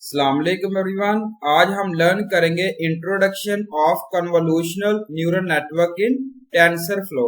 अस्सलाम वालेकुम एवरीवन। आज हम लर्न करेंगे introduction of convolutional neural network in TensorFlow.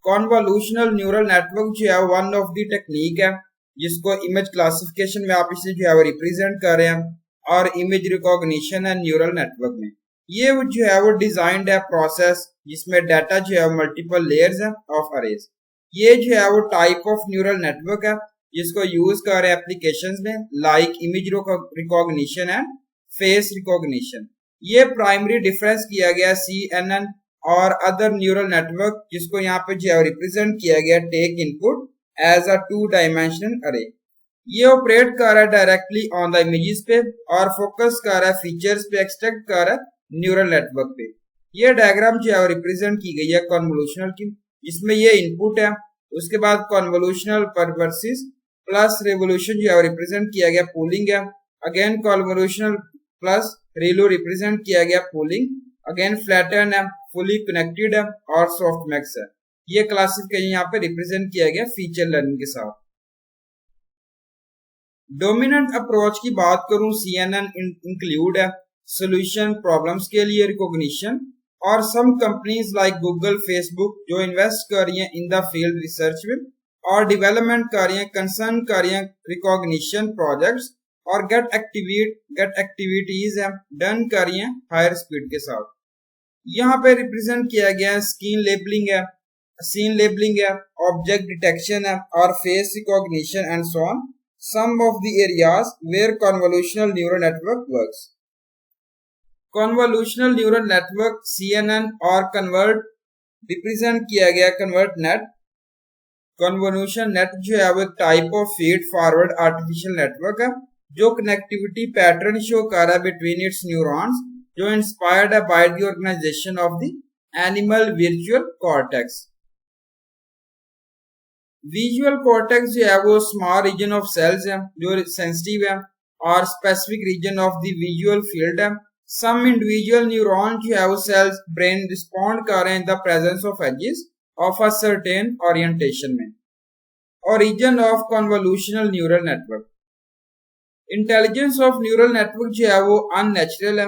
Convolutional neural network जो है वन ऑफ द टेक्निक है जिसको इमेज क्लासिफिकेशन में आप इसे जो है वो रिप्रेजेंट कर रहे हैं और इमेज रिकॉग्निशन है न्यूरल नेटवर्क में। ये जो है वो डिजाइंड है प्रोसेस जिसमें डाटा जो है मल्टीपल लेयर्स है ऑफ अरेज। ये जो है वो टाइप ऑफ न्यूरल नेटवर्क है जिसको यूज कर रहे हैं एप्लीकेशंस में like image recognition and face recognition. ये प्राइमरी डिफरेंस किया गया CNN और अदर न्यूरल नेटवर्क जिसको यहाँ पे जो है रिप्रेजेंट किया गया take input as a 2 dimensional array. ये ऑपरेट कर रहा है डायरेक्टली ऑन द इमेजेस पे और फोकस कर रहा है फीचर्स पे, एक्सट्रैक्ट कर रहा है न्यूरल नेटवर्क पे। ये डायग्राम जो है रिप्रेजेंट की गई है कन्वोल्यूशनल की, जिसमें ये इनपुट है, उसके बाद कन्वोल्यूशनल परवर्सिस प्लस रेवोल्यूशन जो है रिप्रेजेंट किया गया पूलिंग है, अगेन कन्वोल्यूशनल प्लस रेलो रिप्रेजेंट किया गया पूलिंग, अगेन फ्लैटन है, फुली कनेक्टेड है और सॉफ्टमैक्स है। ये क्लासिफिकेशन यहाँ पे रिप्रेजेंट किया गया फीचर लर्निंग के साथ। डोमिनेंट अप्रोच की बात करूं CNN इंक्लूड है सोल्यूशन प्रॉब्लम्स के लिए रिकॉग्निशन, और some companies like Google, Facebook जो इन्वेस्ट कर रही हैं इन द फील्ड रिसर्च में और डेवलपमेंट कर रही हैं, कंसर्न कर रही हैं रिकॉग्निशन प्रोजेक्ट्स और गेट एक्टिविटीज है डन कर रही हैं हायर स्पीड के साथ। यहाँ पे रिप्रेजेंट किया गया है सीन लेबलिंग है, ऑब्जेक्ट डिटेक्शन है और face recognition and so on, some of the areas where convolutional neural network works. Convolutional neural network CNN और कन्वर्ट रिप्रेजेंट किया गया कन्वर्ट नेट। कन्वोल्यूशन नेट जो है वो एक type of feed forward artificial network है जो कनेक्टिविटी पैटर्न शो कर रहा है बिटवीन इट्स न्यूरॉन्स, जो इंस्पायर्ड है by the organisation of the animal visual cortex. Visual cortex जो है वो स्मॉल रीजन ऑफ सेल्स है जो सेंसिटिव है और specific region of the visual field है। सम इंडिविजुअल न्यूरॉन जो है वो सेल्स ब्रेन रिस्पॉन्ड कर रहे हैं in the presence of edges of a certain orientation में। Origin of convolutional neural network। Intelligence of neural network जो है वो unnatural है,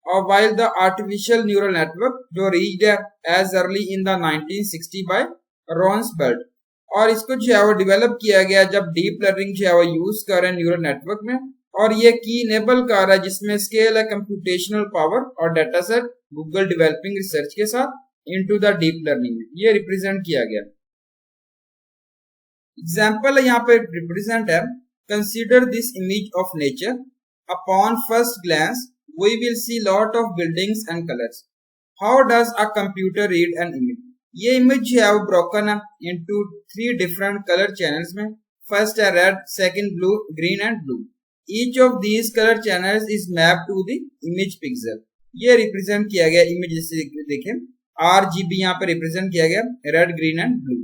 और while the artificial neural network जो reached है as early in the 1960 by Ronsbeld, और इसको जो है वो डेवलप किया गया जब डीप लर्निंग जो है वो यूज कर रहे हैं न्यूरल नेटवर्क में, और ये की इनेबल कर रहा है जिसमें स्केल है कंप्यूटेशनल पावर और data set Google developing research के साथ इनटू द डीप लर्निंग में। ये रिप्रेजेंट किया गया। एग्जाम्पल यहाँ पे रिप्रेजेंट है, consider this image of nature, upon first glance we will see lot of buildings and colours, how does a computer read an image. ये इमेज जो है वो ब्रोकन है इनटू 3 डिफरेंट कलर चैनल्स में। First है red, second blue, green and blue. Each of these colour channels is map to the image pixel. ये represent किया गया इमेज, जैसे देखें RGB यहाँ पे रिप्रेजेंट किया गया red, green and blue.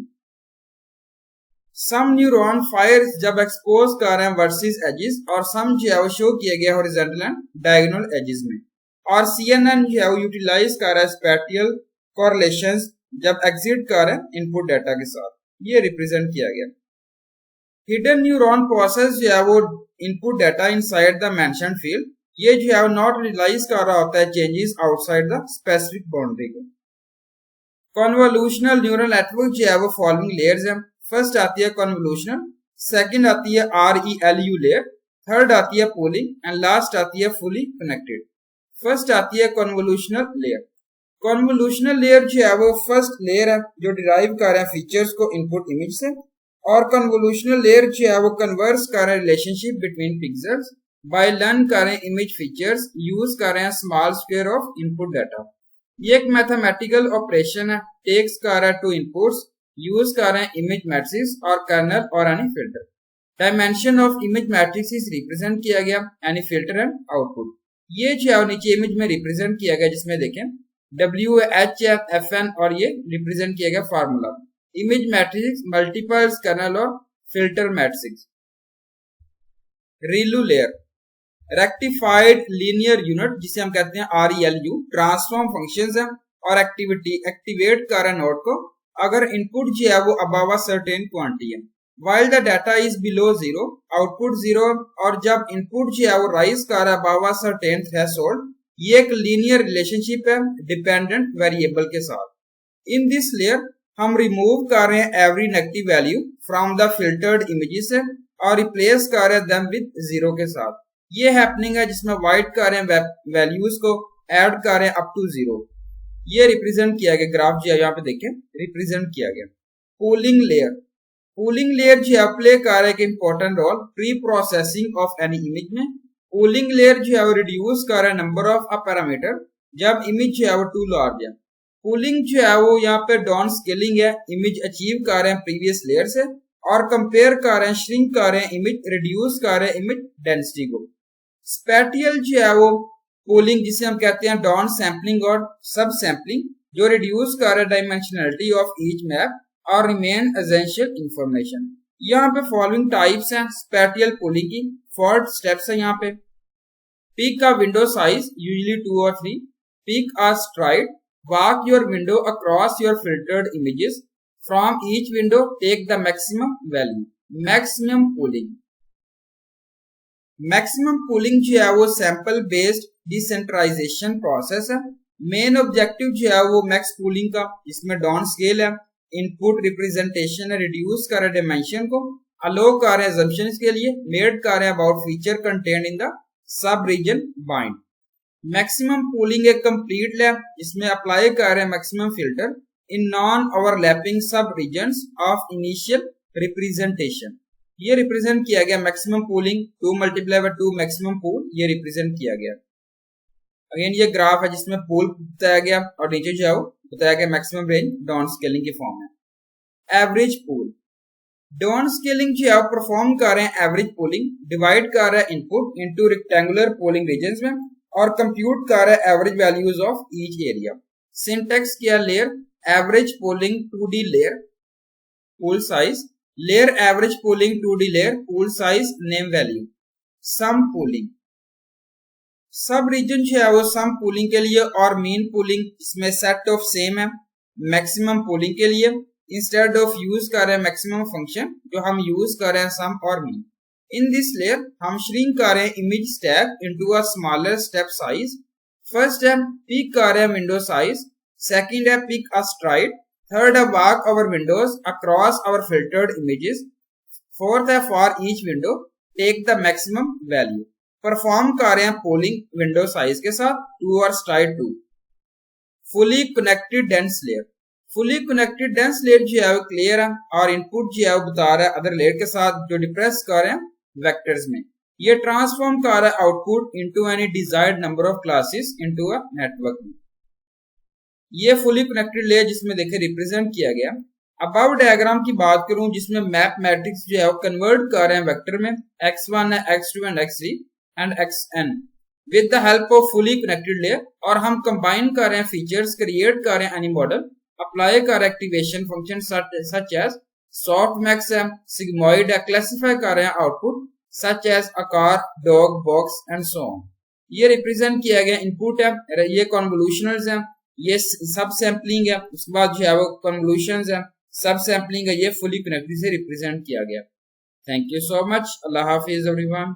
Some neuron fires जब एक्सपोज कर रहे हैं वर्सेस एजेस, और सम जो है वो शो किया गया हॉरिजॉन्टल एंड डायगोनल एजेस में। और CNN जो है वो यूटिलाइज कर रहा है स्पैटियल कोरिलेशंस जब एग्जिट कर रहे हैं इनपुट डाटा के साथ। ये रिप्रेजेंट किया गया। हिडन न्यूरॉन प्रोसेस जो है वो input data inside the mentioned field, ये जो है वो नॉट रियलाइज कर रहा होता है changes outside the specific boundary को। कन्वोल्यूशनल न्यूरल नेटवर्क जो है वो फॉलोइंग लेयर्स है। फर्स्ट आती है कन्वोल्यूशनल, सेकंड आती है RELU लेयर, थर्ड आती है पूलिंग एंड लास्ट आती है फुली कनेक्टेड। फर्स्ट आती है कन्वोल्यूशनल लेयर। कन्वोल्यूशनल लेयर जो है वो फर्स्ट लेयर है जो डिराइव कर रहे हैं फीचर्स को इनपुट इमेज से, और कन्वोल्यूशनल लेयर जो है वो कन्वर्स कर रहे हैं relationship between pixels by learn कर रहे हैं इमेज फीचर्स, यूज कर रहे हैं small square of input data. ये एक मैथमेटिकल ऑपरेशन है, टेक्स कर रहा है 2 इनपुट्स, यूज कर रहे हैं इमेज मैट्रिक्स और कर्नल और any filter. Dimension of image matrix is represent किया गया एनी फिल्टर एंड आउटपुट। ये जो है नीचे इमेज में रिप्रेजेंट किया गया जिसमें देखें WHFN, और ये रिप्रेजेंट किया गया formula image matrix multiples kernel और filter matrix. ReLU layer, rectified linear unit जिसे हम कहते हैं RELU, ट्रांसफॉर्म फंक्शंस है और एक्टिवेट कर रहा है नोड को अगर इनपुट जो है वो अबव अ सर्टेन क्वांटिटी है। while the data is below 0, output 0, और जब input जो है वो rise कर रहा है above a certain threshold, ये एक linear relationship है dependent variable के साथ. In this layer हम remove कर रहे हैं every negative value from the filtered images से और replace कर रहे हैं them with 0 के साथ. ये happening है जिसमें white कर रहे हैं values को add कर रहे हैं up to 0. ये रिप्रेजेंट किया गया ग्राफ जो है यहाँ पे देखें रिप्रेजेंट किया गया. पूलिंग लेयर जो है प्ले कर रहा है एक important role preprocessing of any image में. पूलिंग लेयर जो है वो रिड्यूस कर रहा है नंबर ऑफ अ पैरामीटर जब इमेज जो है वो टू लार्ज है. पूलिंग जो है वो यहाँ पे डाउन स्केलिंग है, इमेज अचीव कर रहे हैं प्रीवियस लेयर से और कंपेयर कर रहे हैं, श्रिंक कर रहे हैं इमेज, रिड्यूस कर रहे हैं इमेज डेंसिटी को. स्पेटियल जो है वो पूलिंग जिसे हम कहते हैं डाउन सैम्पलिंग और सब सैम्पलिंग जो रिड्यूस कर रहा है डायमेंशनलिटी ऑफ ईच मैप और रिमेन एसेंशियल इंफॉर्मेशन. यहाँ पे फॉलोइंग टाइप्स हैं स्पेटियल पूलिंग की. 4 स्टेप्स है यहाँ पे. Pick a window size usually 2 or 3. Pick a stride, walk your window across your filtered images. From each window take the maximum value. Maximum pooling. Maximum pooling जो है वो sample based decentralisation process है. Main objective जो है वो max pooling का, इसमें down scale है, इनपुट रिप्रेजेंटेशन है, रिड्यूस कर रहे डायमेंशन को, अलो कर रहे assumptions के लिए, मेड कर रहे about feature content in the sub region bind. Maximum pooling एक कंप्लीट लैब, इसमें अप्लाई कर रहे हैं maximum filter in non overlapping sub regions of initial representation. ये रिप्रेजेंट किया गया maximum pooling 2 multiply by 2 maximum pool, ये रिप्रेजेंट किया गया. अगेन ये ग्राफ है जिसमें पूल बताया गया और नीचे जो है वो बताया गया मैक्सिमम रेंज डाउन स्केलिंग की फॉर्म है. Average pool. डाउन स्केलिंग जो है परफॉर्म कर रहे हैं एवरेज पूलिंग, डिवाइड कर रहा है input into rectangular pooling regions में और कंप्यूट कर रहा है average values of each area. Syntax किया layer average pooling 2D layer pool size, layer average pooling 2D layer pool size name value. Sum pooling. Sub region जो है वो sum pooling के लिए और मीन पूलिंग इसमें सेट ऑफ सेम है. Maximum pooling के लिए इंस्टेड ऑफ यूज कर रहे हैं मैक्सिमम फंक्शन जो हम यूज कर रहे हैं सम और मीन. इन दिस लेयर हम श्रिंक कर रहे हैं image stack into a smaller step size. First है पिक कर रहे हैं विंडो साइज, सेकंड है पिक अ स्ट्राइड, थर्ड है walk our windows across our filtered images, fourth है for each window take the maximum value. Perform कर रहे हैं पोलिंग विंडो साइज के साथ 2 और STRIDE 2. Fully connected dense layer. Fully connected dense layer जो है वो क्लियर है और इनपुट जो है वो बता रहा है अदर लेयर के साथ जो डिप्रेस कर रहे हैं वेक्टर्स में. ये ट्रांसफॉर्म कर रहा है output into any desired number of classes into a network में. ये फुली कनेक्टेड लेयर जिसमें देखे रिप्रेजेंट किया गया. अबव डायग्राम की बात करूं जिसमें मैप मैट्रिक्स जो है वो कन्वर्ट कर रहे हैं वेक्टर में, x1 है, x2 and x3 and xn with the help of fully connected layer. और हम कंबाइन कर रहे हैं फीचर्स, क्रिएट कर रहे हैं एनी मॉडल, अप्लाई कर activation function such as softmax है, सिग्मॉइड है, क्लासिफाई कर रहे हैं output such as a car, dog, box and so on. ये रिप्रेजेंट किया गया इनपुट है, ये कन्वोल्यूशनल्स हैं, ये सब सैम्पलिंग है, उसके बाद जो है वो कन्वोल्यूशंस है, सब सैम्पलिंग है, ये फुली कनेक्टेड से रिप्रेजेंट किया गया. Thank you so much. Allah Hafiz everyone.